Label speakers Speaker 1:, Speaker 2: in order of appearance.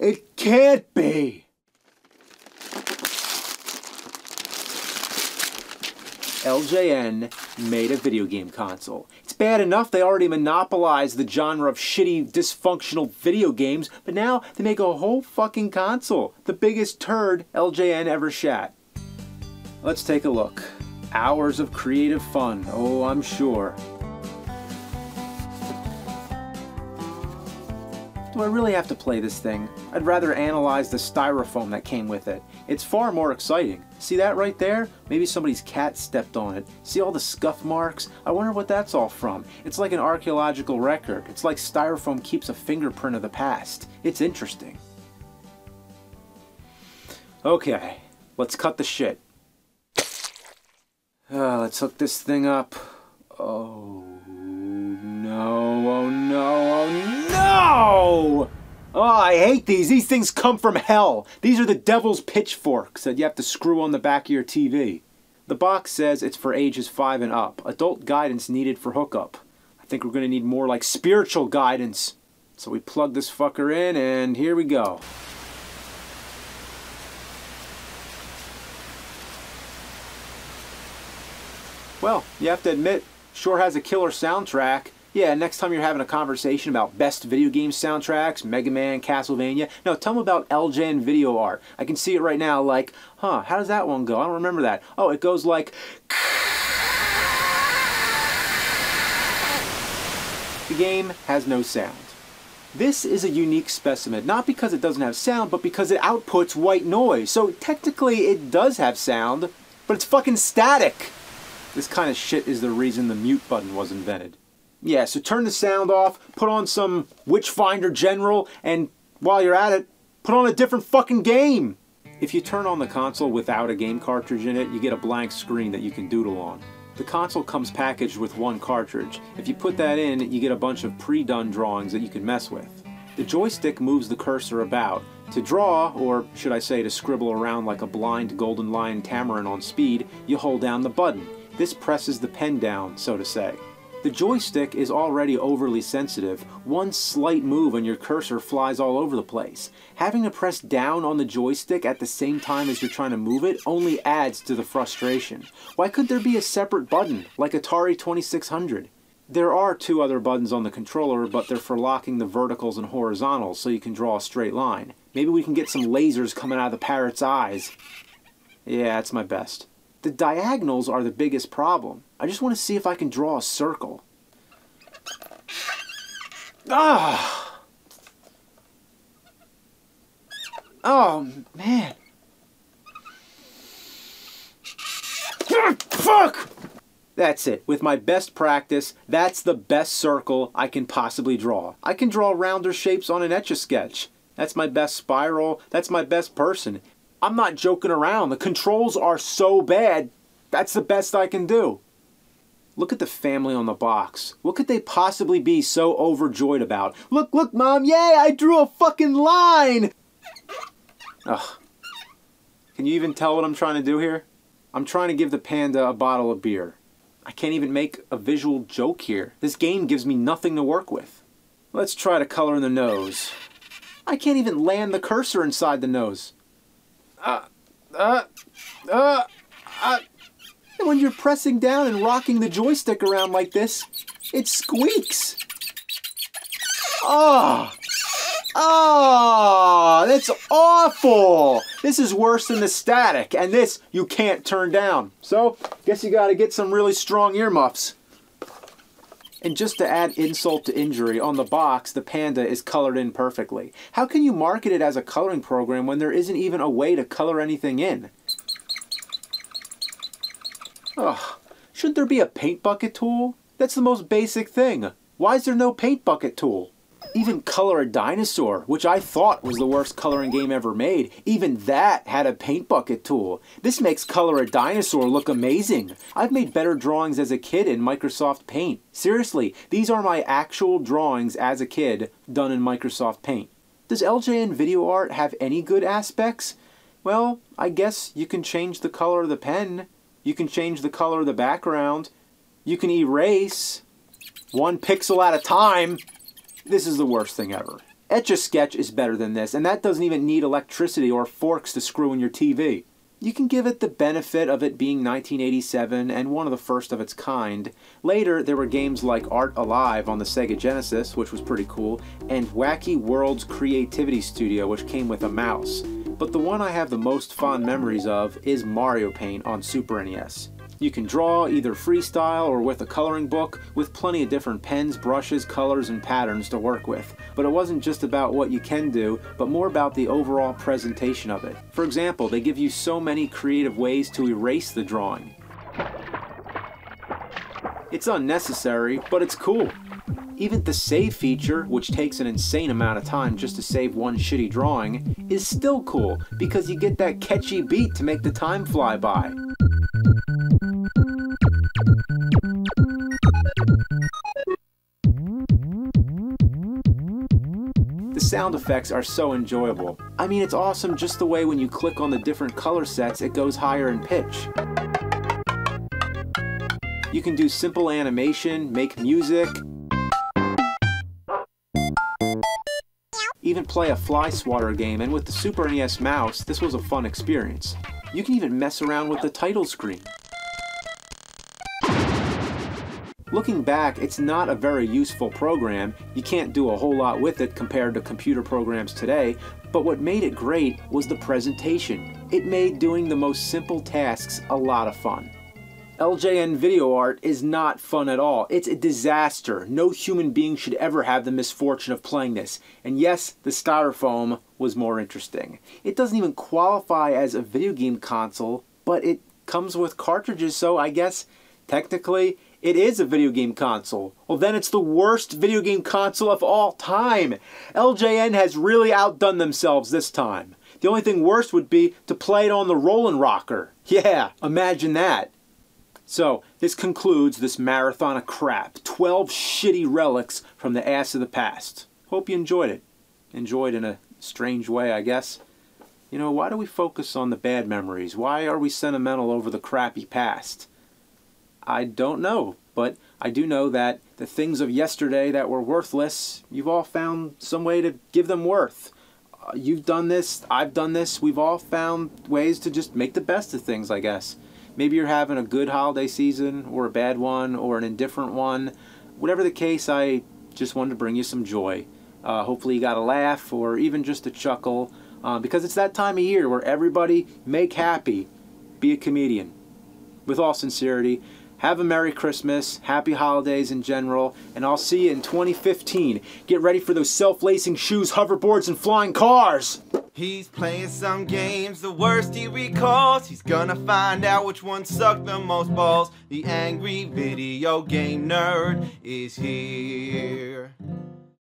Speaker 1: It can't be! LJN made a video game console. It's bad enough they already monopolized the genre of shitty, dysfunctional video games, but now they make a whole fucking console. The biggest turd LJN ever shat. Let's take a look. Hours of creative fun, oh I'm sure. Do I really have to play this thing? I'd rather analyze the styrofoam that came with it. It's far more exciting. See that right there? Maybe somebody's cat stepped on it. See all the scuff marks? I wonder what that's all from. It's like an archaeological record. It's like styrofoam keeps a fingerprint of the past. It's interesting. Okay, let's cut the shit. Let's hook this thing up. Oh no, oh no, oh no! Oh, I hate these. These things come from hell. These are the devil's pitchforks that you have to screw on the back of your TV. The box says it's for ages 5 and up. Adult guidance needed for hookup. I think we're going to need more like spiritual guidance. So we plug this fucker in and here we go. Well, you have to admit, sure has a killer soundtrack. Yeah, next time you're having a conversation about best video game soundtracks, Mega Man, Castlevania, no, tell them about LJN video art. I can see it right now like, huh, how does that one go? I don't remember that. Oh, it goes like... The game has no sound. This is a unique specimen, not because it doesn't have sound, but because it outputs white noise. So technically it does have sound, but it's fucking static. This kind of shit is the reason the mute button was invented. Yeah, so turn the sound off, put on some Witchfinder General, and while you're at it, put on a different fucking game! If you turn on the console without a game cartridge in it, you get a blank screen that you can doodle on. The console comes packaged with one cartridge. If you put that in, you get a bunch of pre-done drawings that you can mess with. The joystick moves the cursor about. To draw, or should I say to scribble around like a blind Golden Lion Tamarin on speed, you hold down the button. This presses the pen down, so to say. The joystick is already overly sensitive. One slight move and your cursor flies all over the place. Having to press down on the joystick at the same time as you're trying to move it only adds to the frustration. Why could there be a separate button, like Atari 2600? There are 2 other buttons on the controller, but they're for locking the verticals and horizontals so you can draw a straight line. Maybe we can get some lasers coming out of the parrot's eyes. Yeah, that's my best. The diagonals are the biggest problem. I just want to see if I can draw a circle. Ah! Oh, man. Fuck! That's it. With my best practice, that's the best circle I can possibly draw. I can draw rounder shapes on an Etch-a-Sketch. That's my best spiral. That's my best person. I'm not joking around. The controls are so bad, that's the best I can do. Look at the family on the box. What could they possibly be so overjoyed about? Look, look, Mom, yay, I drew a fucking line! Ugh. Can you even tell what I'm trying to do here? I'm trying to give the panda a bottle of beer. I can't even make a visual joke here. This game gives me nothing to work with. Let's try to color in the nose. I can't even land the cursor inside the nose. And when you're pressing down and rocking the joystick around like this, it squeaks. Oh, that's awful. This is worse than the static, and this you can't turn down. So, guess you gotta get some really strong earmuffs. And just to add insult to injury, on the box, the panda is colored in perfectly. How can you market it as a coloring program when there isn't even a way to color anything in? Ugh, shouldn't there be a paint bucket tool? That's the most basic thing. Why is there no paint bucket tool? Even Color a Dinosaur, which I thought was the worst coloring game ever made, even that had a paint bucket tool. This makes Color a Dinosaur look amazing. I've made better drawings as a kid in Microsoft Paint. Seriously, these are my actual drawings as a kid done in Microsoft Paint. Does LJN video art have any good aspects? Well, I guess you can change the color of the pen. You can change the color of the background. You can erase 1 pixel at a time. This is the worst thing ever. Etch-a-Sketch is better than this, and that doesn't even need electricity or forks to screw in your TV. You can give it the benefit of it being 1987 and one of the first of its kind. Later, there were games like Art Alive on the Sega Genesis, which was pretty cool, and Wacky Worlds Creativity Studio, which came with a mouse. But the one I have the most fond memories of is Mario Paint on Super NES. You can draw either freestyle or with a coloring book, with plenty of different pens, brushes, colors, and patterns to work with. But it wasn't just about what you can do, but more about the overall presentation of it. For example, they give you so many creative ways to erase the drawing. It's unnecessary, but it's cool. Even the save feature, which takes an insane amount of time just to save one shitty drawing, is still cool because you get that catchy beat to make the time fly by. The sound effects are so enjoyable. I mean, it's awesome just the way when you click on the different color sets, it goes higher in pitch. You can do simple animation, make music, even play a fly swatter game, and with the Super NES mouse, this was a fun experience. You can even mess around with the title screen. Looking back, it's not a very useful program. You can't do a whole lot with it compared to computer programs today, but what made it great was the presentation. It made doing the most simple tasks a lot of fun. LJN video art is not fun at all. It's a disaster. No human being should ever have the misfortune of playing this. And yes, the styrofoam was more interesting. It doesn't even qualify as a video game console, but it comes with cartridges, so I guess technically it is a video game console. Well, then it's the worst video game console of all time. LJN has really outdone themselves this time. The only thing worse would be to play it on the Rollin' Rocker. Yeah, imagine that. So, this concludes this marathon of crap. 12 shitty relics from the ass of the past. Hope you enjoyed it. Enjoyed in a strange way, I guess. You know, why do we focus on the bad memories? Why are we sentimental over the crappy past? I don't know, but I do know that the things of yesterday that were worthless, you've all found some way to give them worth. You've done this, I've done this, we've all found ways to just make the best of things, I guess. Maybe you're having a good holiday season, or a bad one, or an indifferent one. Whatever the case, I just wanted to bring you some joy. Hopefully you got a laugh, or even just a chuckle, because it's that time of year where everybody make happy, be a comedian. With all sincerity, have a Merry Christmas, Happy Holidays in general, and I'll see you in 2015. Get ready for those self-lacing shoes, hoverboards, and flying cars!
Speaker 2: He's playing some games, the worst he recalls. He's gonna find out which one sucked the most balls. The angry video game nerd is here.